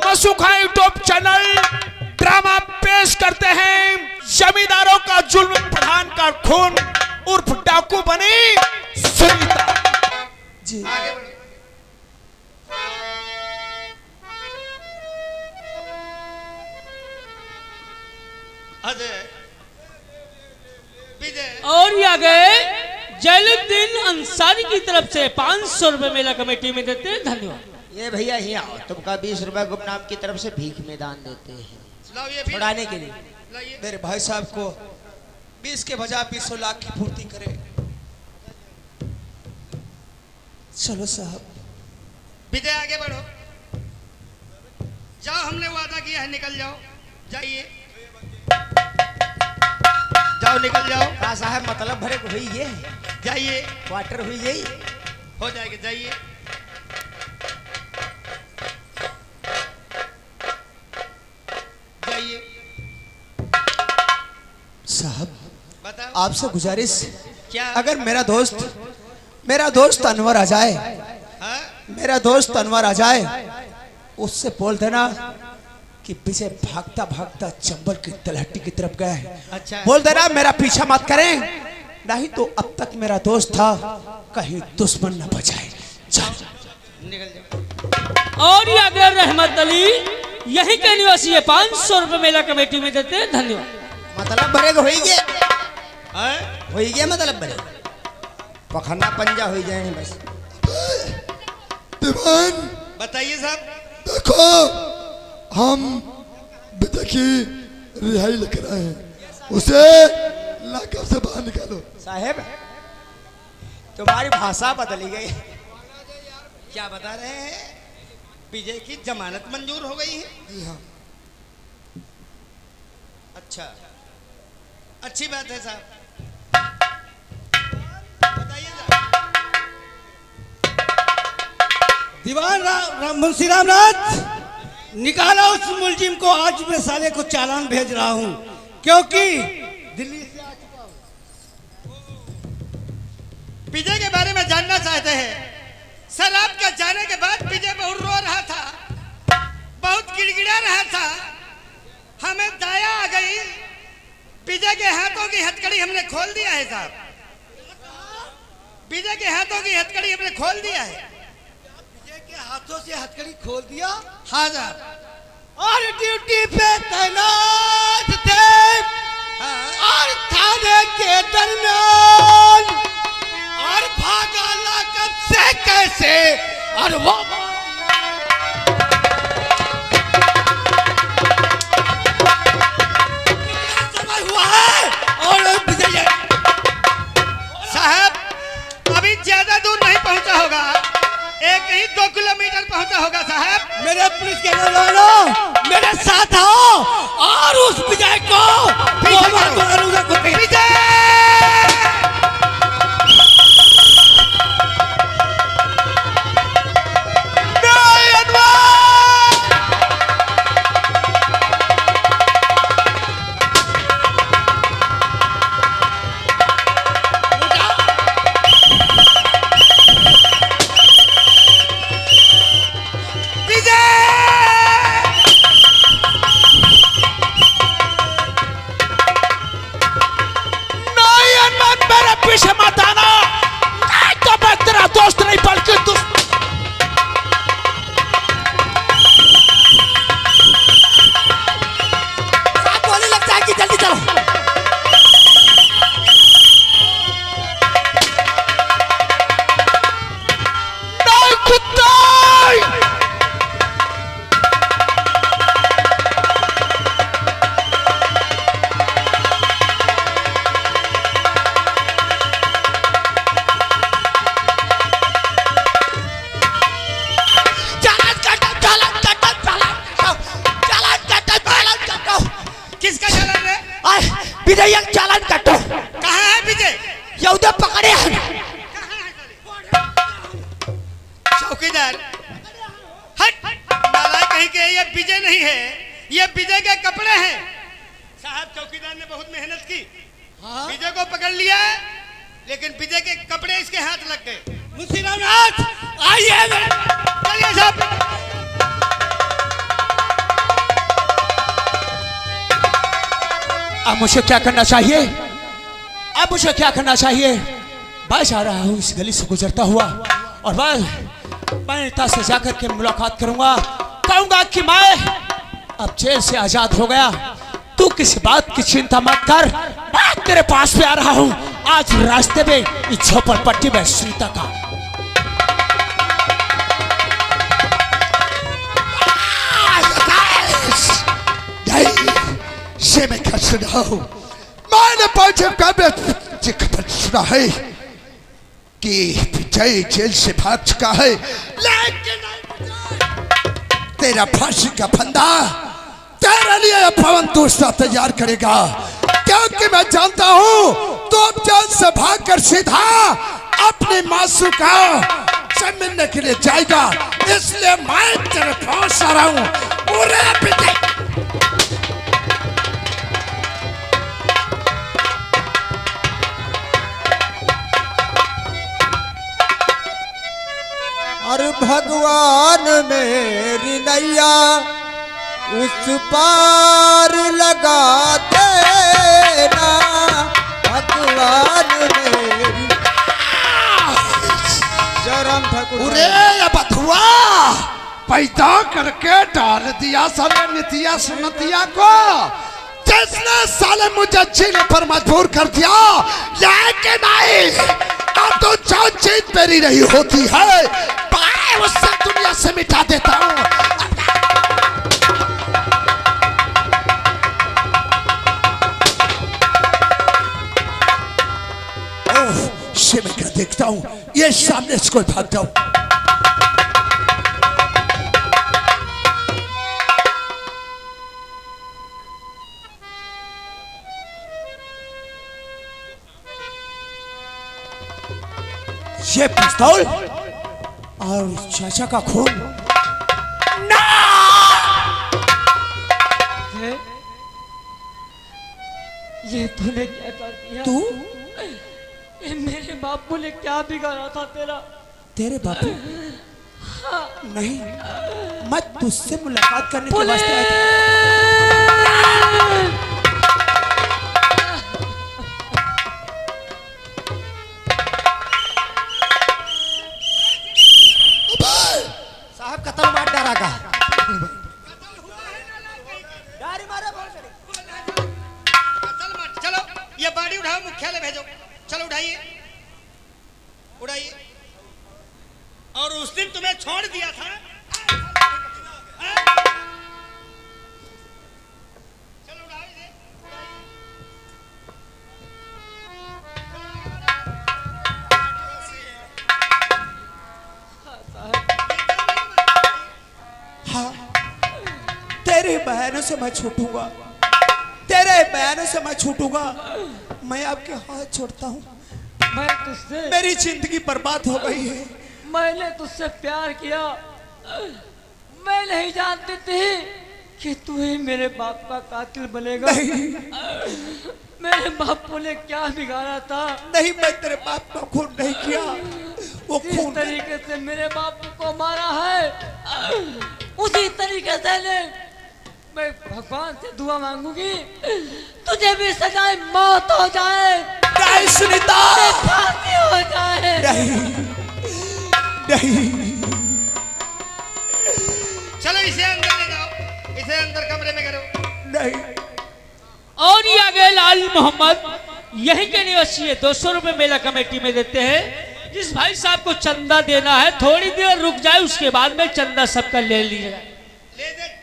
मसूखा YouTube channel drama पेश करते हैं जमींदारों का जुल्म, प्रधान का खून उर्फ डाकू बनी सुनीता जी। और ये आ गए जैनुद्दीन अंसारी की तरफ से 500 रुपए मेला कमेटी में देते हैं, धन्यवाद। ये भैया ही आओ, तुमका 20 रुपए गुमनाम की तरफ से भीख में दान देते हैं छुड़ाने के लिए। मेरे भाई साहब को 20 के बजाय 20 लाख की पूर्ति करे। चलो साहब विजय आगे बढ़ो, जाओ, हमने वादा किया है, निकल जाओ, जाइए, जाओ निकल जाओ। का साहब मतलब भरे को हुई ये जाइए, क्वार्टर हुई यही हो जाएगा, जाइए। जाइए साहब, बताओ आपसे गुजारिश, क्या? अगर मेरा दोस्त अनवर आ जाए, हाँ? मेरा दोस्त अनवर आ जाए, उससे बोल देना कि पीछे भागता भागता चंबल की तलहटी की तरफ गया है। अच्छा। बोल देना मेरा पीछा मत करें, नहीं तो अब तक मेरा दोस्त था, कहीं दुश्मन न बचाए। चल निकल जाओ। और ये आ गए रहमत अली, यही के निवासी है, 500 रुपए मेला कमेटी में देते हैं, धन्यवाद। मतलब भरे को हुई गया, हाँ? हुई गया मतलब भरे पखना पंजा हुई जाए बस। दीवान बताइए साहब। देखो, हम विजय की रिहाई लेकर आए हैं, उसे लाकअप से बाहर निकालो। साहेब तुम्हारी भाषा बदली गई। क्या बता रहे हैं? विजय की जमानत मंजूर हो गई है? जी हाँ। अच्छा, अच्छी बात है साहब, बताइए साहब। दीवान मुंशी रामनाथ, निकाला उस मुलजिम को, आज मैं साले को चालान भेज रहा हूं, क्योंकि दिल्ली से आ चुका हूं। विजय के बारे में जानना चाहते हैं। शराब के जाने के बाद विजय बहुत रो रहा था, बहुत गिड़गिड़ा रहा था, हमें दया आ गई, विजय के हाथों की हथकड़ी हमने खोल दिया है साहब, विजय के हाथों की हथकड़ी हमने खोल दिया है। विजय के हाथों से हथकड़ी खोल दिया? हाँ साहब। और ड्यूटी पे तैनात थे, हाँ। और थाने के दरमियान, और भागा लाकअप से कैसे, और वो समय हुआ है। और विजय साहब अभी ज्यादा दूर नहीं पहुंचा होगा, 1-2 किलोमीटर पहुंचा होगा साहब। मेरे पुलिस के वालों, मेरे साथ आओ और उस विजय को पीछे मत आना, नहीं तो मैं तेरा दोस्त नहीं बल्कि गोली लग जाएगी, जल्दी चलो। नहीं कुत्ता। विजय चालान कटो। कहाँ है विजय? यहूदा पकड़े हैं। चौकीदार, हट, नालायक कहीं के, ये विजय नहीं है, ये विजय के कपड़े हैं साहब। चौकीदार ने बहुत मेहनत की, विजय को पकड़ लिया, लेकिन विजय के कपड़े इसके हाथ लग गए। मुंशी रामनाथ आइए। चलिए साहब। अब मुझे क्या करना चाहिए? अब मुझे क्या करना चाहिए? मैं जा रहा हूँ इस गली से गुजरता हुआ और मैं नेता से जाकर के मुलाकात करूंगा, कहूंगा कि मैं अब जेल से आजाद हो गया। तू किसी बात की चिंता मत कर, मैं तेरे पास पे आ रहा हूँ। आज रास्ते में इस झोपड़पट्टी में सीता का से मैं क्या सुना हूँ? मैंने खबर सुना है कि विजय जेल से भाग चुका है, लेकिन तेरा फांसी का फंदा तेरे लिए पवन दूसरा तैयार करेगा, क्योंकि मैं जानता हूँ तो अब जेल से भागकर सीधा अपने मासू का से मिलने के लिए जाएगा। इसलिए मैं तेरे पास आ रहा हूँ। पूरे और भगवान मेरी नैया उस पार लगा देना, भगवान मेरी जरम ठाकुर बथुआ पैदा करके डाल दिया साले नितिया सुनतिया को, जिसने साले मुझे जीने पर मजबूर कर दिया। लेकिन नहीं, अब तो जो चीज मेरी नहीं होती है मैं उससे दुनिया से मिटा देता हूँ। से मैं क्या देखता हूँ, ये सामने से कोई भागता हूँ। ये पिस्तौल और चाचा का खून ना! ये तूने क्या कर दिया? तू मेरे बापू ने क्या बिगाड़ा था तेरा? तेरे बापू? नहीं, मैं तुझसे मुलाकात करने के वास्ते आया था। साहब कतल मार डरा का चलो ये बाड़ी उठाओ, मुख्यालय भेजो। चलो उठाइए उठाइए। और उस दिन तुम्हें छोड़ दिया था। चलो उठाओ इसे। हाँ, तेरे बहनों से मैं छूटूंगा, तेरे बहनों से मैं छूटूंगा। मैं आपके हाथ छोड़ता हूँ। मैं तुझसे, मेरी जिंदगी बर्बाद हो गई है। मैंने तुझसे प्यार किया। मैं नहीं जानती थी कि तू ही मेरे बाप का कातिल बनेगा। मेरे बापू ने क्या बिगाड़ा था? नहीं, मैं तेरे बाप का खून नहीं किया। वो जिस खून तरीके से मेरे बापू को मारा है, उसी तरीके से मैं भगवान से दुआ मांगूंगी तुझे भी सजाए मौत हो जाए, नहीं सुनीता, फांसी हो जाए। नहीं नहीं। चलो इसे अंदर ले जाओ, इसे अंदर कमरे में करो। नहीं, और ये आगे लाल मोहम्मद यहीं के निवासी है। 200 रुपए मेला कमेटी में देते हैं। जिस भाई साहब को चंदा देना है थोड़ी देर रुक जाए, उसके बाद में चंदा सबका ले लीजिएगा। ले दे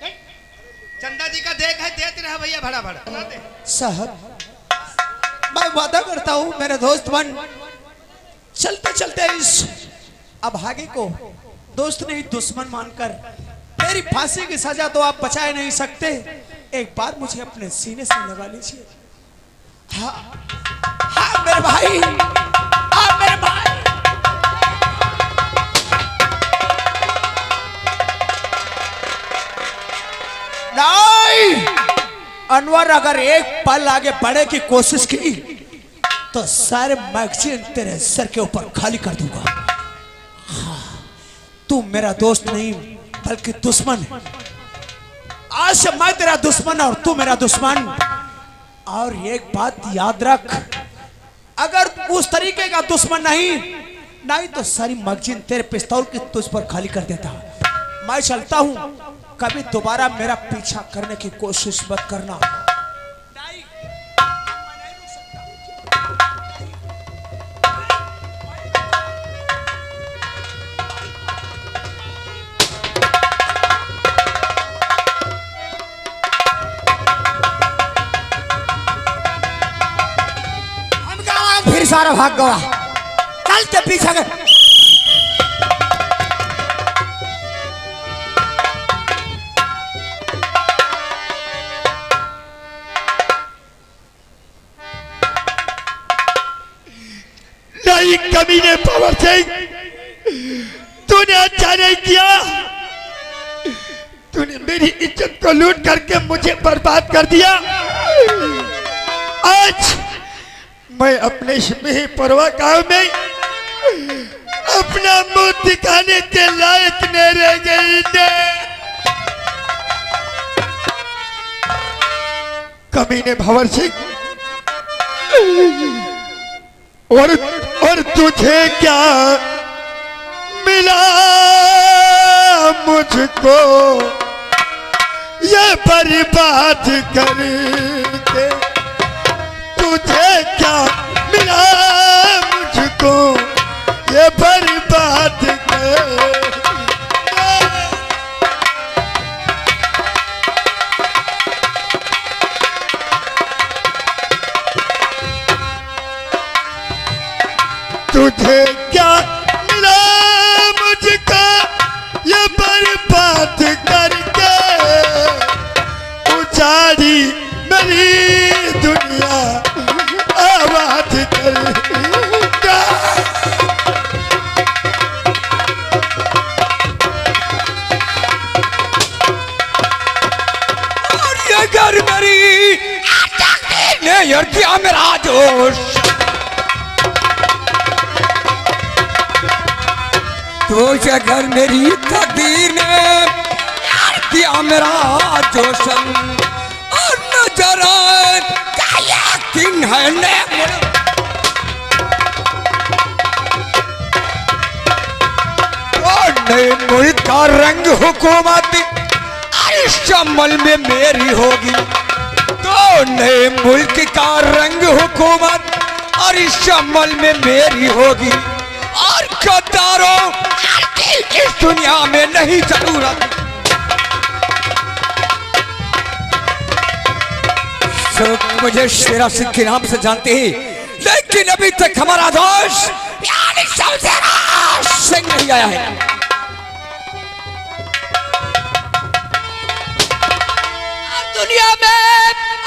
चंदा जी का देख है, देते रहा भैया भड़ा भड़ा। साहब मैं वादा करता हूँ मेरे दोस्त बन, चलते चलते इस अभागे को दोस्त नहीं दुश्मन मानकर मेरी फांसी की सजा तो आप बचाए नहीं सकते। एक बार मुझे अपने सीने से लगा लीजिए। हाँ हाँ मेरे भाई, हाँ मेरे भाई। नहीं, अनवर अगर एक पल आगे बढ़े की कोशिश की तो सारे मैगजीन तेरे सर के ऊपर खाली कर दूंगा। हाँ, तू मेरा दोस्त नहीं बल्कि दुश्मन है। आज से मैं तेरा दुश्मन और तू मेरा दुश्मन। और एक बात याद रख, अगर उस तरीके का दुश्मन नहीं तो सारी मगजिन तेरे पिस्तौल की तुझ पर खाली कर देता। मैं चलता हूं, कभी दोबारा मेरा पीछा करने की कोशिश मत करना। फिर सारा भाग गया, चल के पीछे गए। नहीं कमीने पवन सिंह, तूने अच्छा नहीं किया। तूने मेरी इज्जत को लूट करके मुझे बर्बाद कर दिया। आज मैं अपने परवा गांव में अपना मुंह दिखाने के लायक नहीं रह गई ने। कमीने भंवर सिंह, और तुझे क्या मिला मुझको ये बर्बाद करके? तुझे क्या मिला मुझको ये बर्बाद करके? तुझे क्या मिला मुझको ये बर्बाद करके? उजाड़ी मेरी दुनिया आबाद करके। और ये घर मेरी ने यार किया मेरा जोश, तो जगह मेरी तकदीर ने दिया मेरा जोशन। और नजर का यकीन है ने मुल्क का रंग हुकूमत इस अमल में मेरी होगी। तो नए मुल्क का रंग हुकूमत और इस अमल में मेरी होगी। और गद्दारों इस दुनिया में नहीं जरूरत। सब मुझे शेरा सिंह के नाम से जानते हैं, लेकिन अभी तक हमारा दोस्त यानी शेरा सिंह नहीं आया है। दुनिया में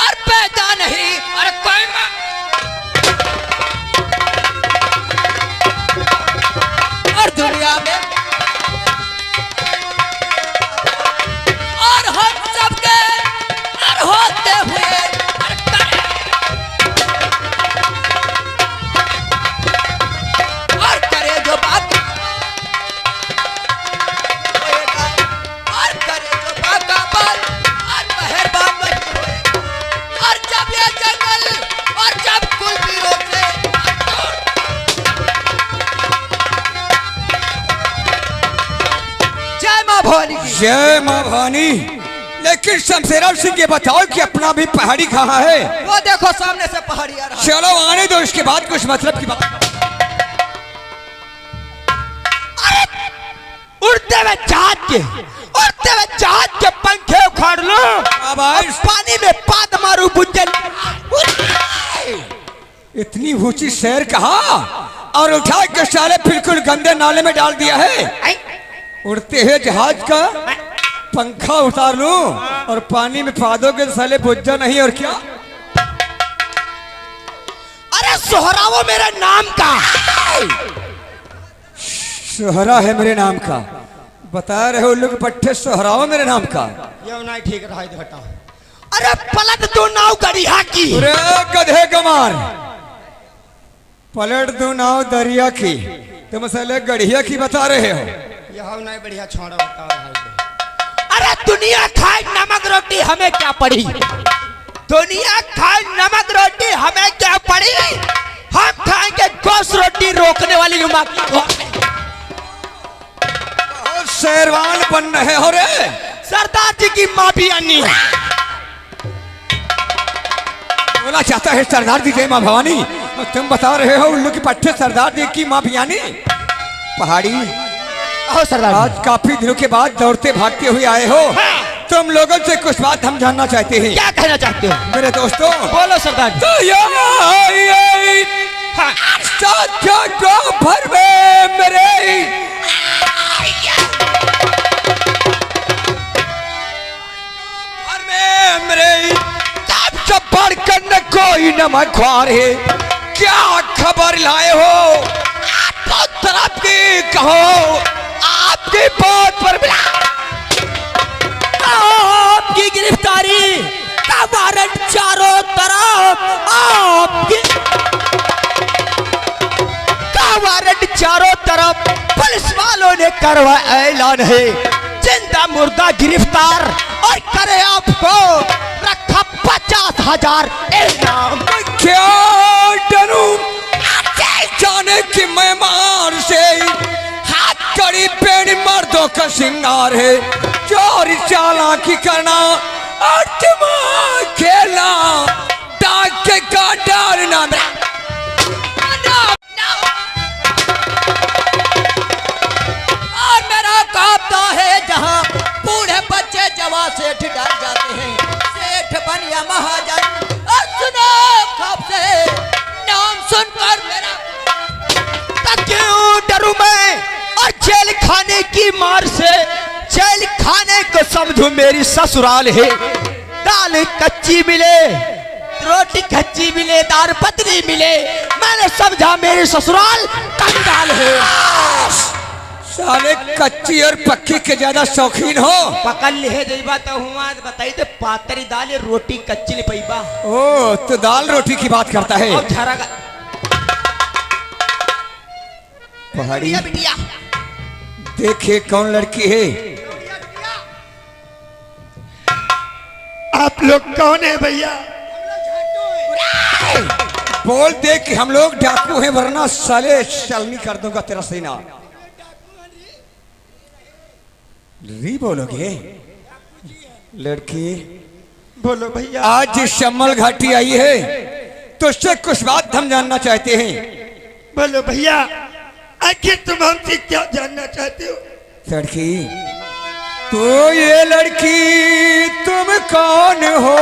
और पैदा नहीं और कोई और दुनिया में और हम सबके और होते हुए और करे जो बात और करे जो बात और मेहरबान और जब ये जंगल और जब कुल भी रोके। जय मां भवानी, जय मां भवानी। लेकिन शमशेर सिंह ये बताओ कि अपना भी पहाड़ी कहाँ है? वो देखो सामने से पहाड़ी आ रहा है। चलो आने दो, इसके बाद कुछ मतलब की बात। उड़ते हुए जहाज के पंखे उखाड़ लो, पानी में पाद मारू बुझल। इतनी ऊंची शहर कहाँ और उठा के साले बिल्कुल गंदे नाले में डाल दिया है। उड़ते हुए जहाज का पंखा उतार लूं और पानी में पादों के साले बुझा नहीं और क्या? अरे सोहरावो मेरे नाम का। सोहरा है मेरे नाम का, बता रहे हो लोग पट्टे सोहराओ मेरे नाम का। ये नहीं ठीक रहा है, हटाओ। अरे पलट दो नाव गड़िया की। अरे गधे कमार, पलट दो नाव दरिया की, तुम साले गढ़िया की बता रहे हो। यह नहीं बढ़िया छोड़ा बता रहा है। अरे दुनिया खाए नमक रोटी, हमें क्या पड़ी? दुनिया खाए नमक रोटी, हमें क्या पड़ी? हम खाएंगे गोश्त रोटी, रोकने वाली शेरवान बन रहे हो रे। सरदार जी की माँ भी अन्नी है। बोला चाहता है सरदार जी जय माँ भवानी, तुम बता रहे हो उल्लू की पट्टे सरदार जी की माँ भियानी। पहाड़ी सरदार आज काफी दिनों के बाद दौड़ते भागते हुए आए हो। तुम लोगों से कुछ बात हम जानना चाहते हैं। क्या कहना चाहते हो मेरे दोस्तों? बोलो सरदार जी। तो भर में मेरे बढ़ कर न कोई नमक ख्वार है। क्या खबर लाए हो? आप तरफ की कहो, आपकी बात पर आपकी गिरफ्तारी का वारंट चारों तरफ, आपकी का वारंट चारों तरफ पुलिस वालों ने करवाया ऐलान है। जिंदा मुर्दा गिरफ्तार और करे आपको रखा 50,000 इनाम। क्या डरूं जाने की मैं मार से, हाथ कड़ी पेड़ मर्दों का सिंगार है। चोरी चालाकी करना और दिमाग खेलना, डाके का डरना। और मेरा काबता है जहां बूढ़े बच्चे जवान सेठ डर जाते हैं। सेठ बनिया महाजन और सुनो कब से नाम सुनकर मेरा क्यों डरूं मैं? और जेल खाने की मार से जेल खाने को समझो मेरी ससुराल है। दाल कच्ची मिले, रोटी कच्ची मिले, दाल पतली मिले, मैंने समझा मेरी ससुराल कंगाल है। साले कच्ची और पक्की के ज्यादा शौकीन हो। पकड़ ले जइबा तो हुआ बताई तो पातरी दाल रोटी कच्ची ले पैबा। ओ तो दाल रोटी की बात करता है। और झरा का पहाड़ी बिटिया देखिए कौन लड़की है। आप लोग कौन है भैया? बोल दे कि हम लोग डाकू हैं, वरना साले चलनी कर दूंगा तेरा सीना। री बोलोगे? लड़की बोलो भैया। आज जिस शम्मल घाटी आई है तो उससे कुछ बात हम जानना चाहते हैं। बोलो भैया, आखिर तुम हमसे क्या जानना चाहते हो? लड़की तो ये लड़की तुम कौन हो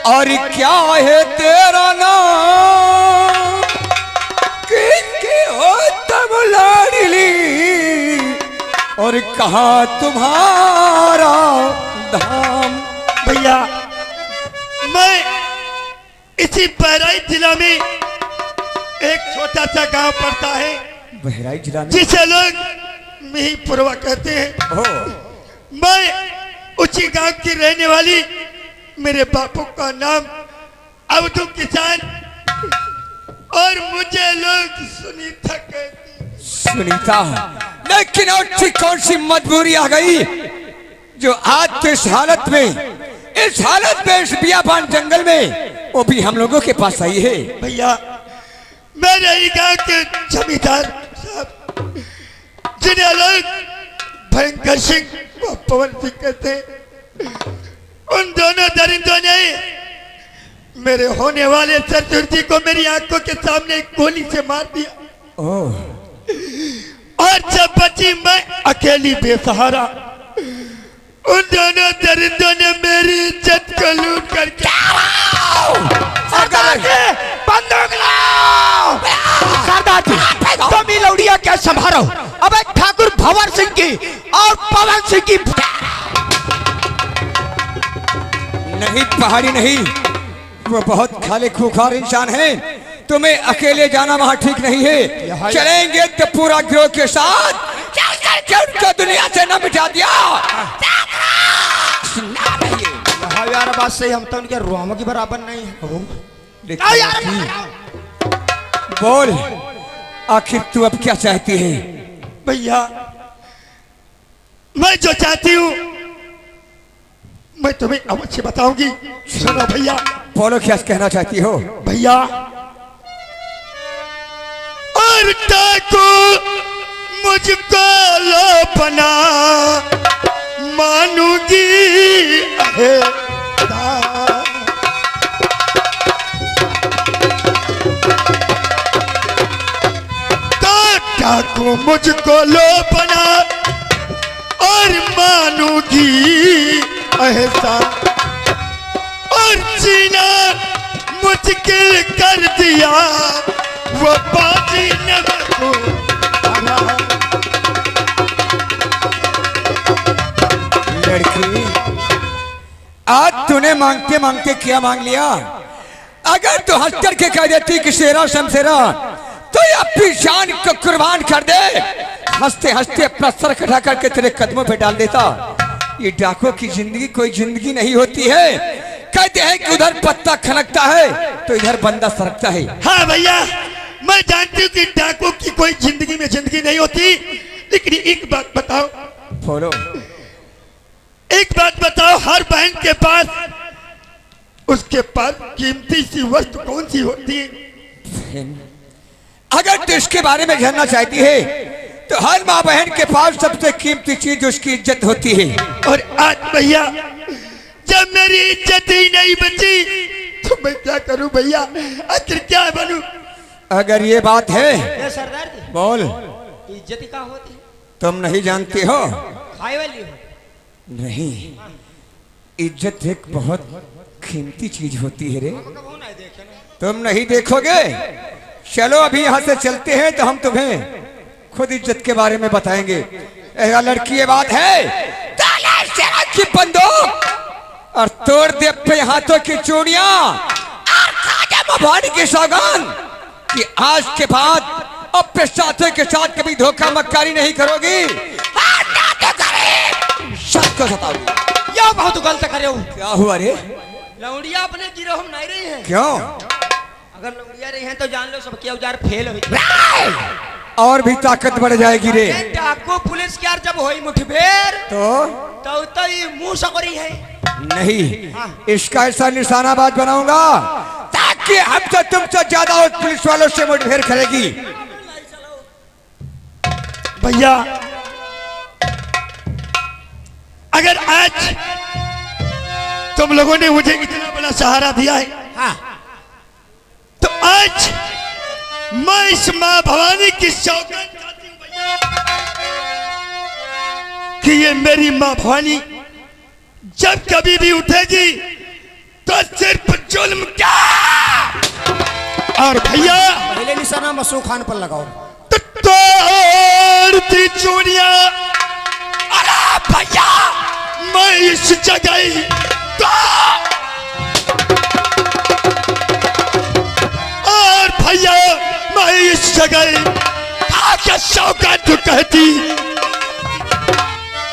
और क्या है तेरा नाम? किसके हो तुम लाडली और कहाँ तुम्हारा धाम? भैया मैं इसी बहराइच जिला में एक छोटा सा गांव पड़ता है बहराइच जिला में, जिसे लोग मिहीपुरवा कहते हैं। मैं उसी गांव की रहने वाली, मेरे बापू का नाम अब्दुल किसान और मुझे लोग सुनीता कहते हैं। सुनीता, लेकिन और कौन सी मजबूरी आ गई जो आज तो इस हालत में इस बियाबान जंगल में वो भी हम लोगों के पास आई है? भैया मेरे ही गांव के जमींदार साहब, जिन्हें लोग भयंकर सिंह व पवन सिंह कहते हैं, उन दोनों दरिंदों ने मेरे होने वाले ससुर जी को मेरी आंखों के सामने एक गोली से मार दिया। और जब बची मैं अकेली बेसहारा, उन दोनों दरिंदों ने मेरी इज्जत को लूट करके बंदूक लाओ। सरदार जी तुम ही लौड़िया क्या संभालो? अब ठाकुर भंवर सिंह की और पवन सिंह की। नहीं पहाड़ी नहीं, वो बहुत खाले खूंखार इंसान है। तुम्हें अकेले जाना वहां ठीक नहीं है। चलेंगे तो पूरा गिरोह के साथ उनको दुनिया से न मिटा दिया। यार बात सही, हम तो उनके रोमों की बराबर नहीं है। बोल आखिर तू अब क्या चाहती है? भैया मैं जो चाहती हूँ मैं तुम्हें अवश्य बताऊंगी। सुनो भैया। बोलो क्या कहना चाहती हो भैया, और को मुझको लो बना मानूंगी को मुझको लो बना और मानूंगी एहसान, और जीना मुश्किल कर दिया वो बाजी न को। लड़की, आज तूने मांगते मांगते क्या मांग लिया? अगर तू हंस करके कह देती कि शेरा शमशेरा तो ये अपनी जान को कुर्बान कर दे, हंसते हंसते अपना सर कटा करके तेरे कदमों पे डाल देता। ये डाकुओं की जिंदगी कोई जिंदगी नहीं होती है। कहते हैं कि उधर पत्ता खनकता है तो इधर बंदा सरकता है। हाँ भैया, मैं जानती हूँ कि डाकुओं की कोई जिंदगी में जिंदगी नहीं होती, लेकिन एक बात बताओ। बोलो। एक बात बताओ, हर बहन के पास उसके पास कीमती सी वस्तु कौन सी होती है? अगर तू इसके बारे में जानना चाहती है तो हर माँ बहन के पास सबसे कीमती चीज उसकी इज्जत होती है। और आज भैया जब मेरी इज्जत ही नहीं बची तो मैं क्या करूं भैया? आखिर क्या बनूं? अगर ये बात है सरदार जी, बोल। इज्जत ही कहाँ होती है? तुम नहीं जानती हो? खाए वाली हो? नहीं, इज्जत एक बहुत कीमती चीज होती है रे। तुम नहीं देखोगे? चलो अभी यहाँ से चलते हैं तो हम तुम्हें खुद इज्जत के बारे में बताएंगे। लड़की ये बात है की बंदूक और तोड़ दे अपने हाथों की चूड़ियां और खाजा भवानी की सौगान कि आज के बाद अपने साथियों के साथ कभी धोखा मक्कारी नहीं करोगी। सच को सताओगी। या बहुत गलत करे हो। क्या हुआ रे? लौड़िया अपने गिरोह में नहीं रही है। क्यों? अगर लौड़िया रही हैं तो जान लो सबके औजार फेल हो और भी ताकत बढ़ जाएगी रे। डाकू पुलिस के यार जब होई मुठभेड़ तो ये मुंह सकरी है। नहीं, इसका ऐसा निशानाबाज बनाऊंगा ताकि हमसे तुमसे ज्यादा उस पुलिस वालों से मुठभेड़ करेगी। भैया अगर आज तुम लोगों ने मुझे इतना बड़ा सहारा दिया है, हाँ, तो आज मैं इस मां भवानी की सौगात चाहती हूं भैया कि ये मेरी मां भवानी जब कभी भी उठेगी तो सिर्फ जुल्म क्या। और भैया पहले निशाना मसू खान पर लगाओ। तो तोड़ती चूड़ियां। अरे भैया मैं इस जगह तो और भैया मैं इस जगह आके शौकत कहती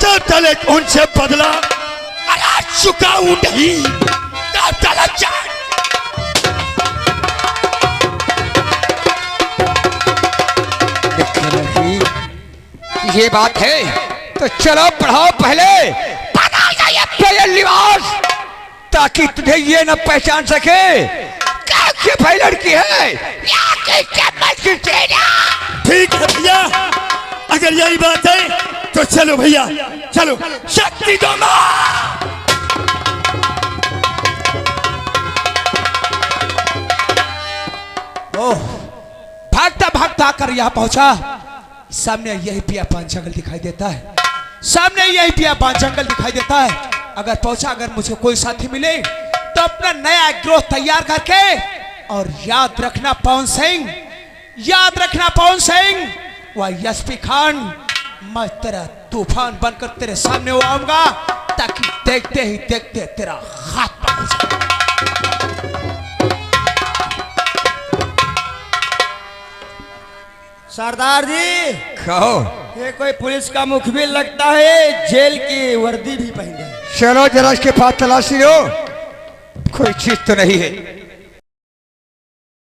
तो तले उनसे बदला अरे चुकाऊ नहीं तो तले ये बात है तो चलो पढ़ाओ पहले ये लिबास ताकि तुझे ये न पहचान सके कि भाई लड़की है। ठीक है भैया, अगर यही बात है तो चलो भैया चलो। शक्ति दो भागता भागता आकर यहाँ पहुंचा। सामने यही बियाबान जंगल दिखाई देता है। सामने यही बियाबान जंगल दिखाई देता है। अगर पहुंचा, अगर मुझे कोई साथी मिले तो अपना नया गिरोह तैयार करके, और याद रखना पवन सिंह, याद रखना पवन सिंह, वह एसपी खान, मैं तेरा तूफान बनकर तेरे सामने आऊंगा ताकि देखते ही देखते तेरा हाथ पकड़ जाए। सरदार जी कहो। ये कोई पुलिस का मुखबिर लगता है, जेल की वर्दी भी पहने। चलो जरा इसके पास तलाशी लो, कोई चीज तो नहीं है।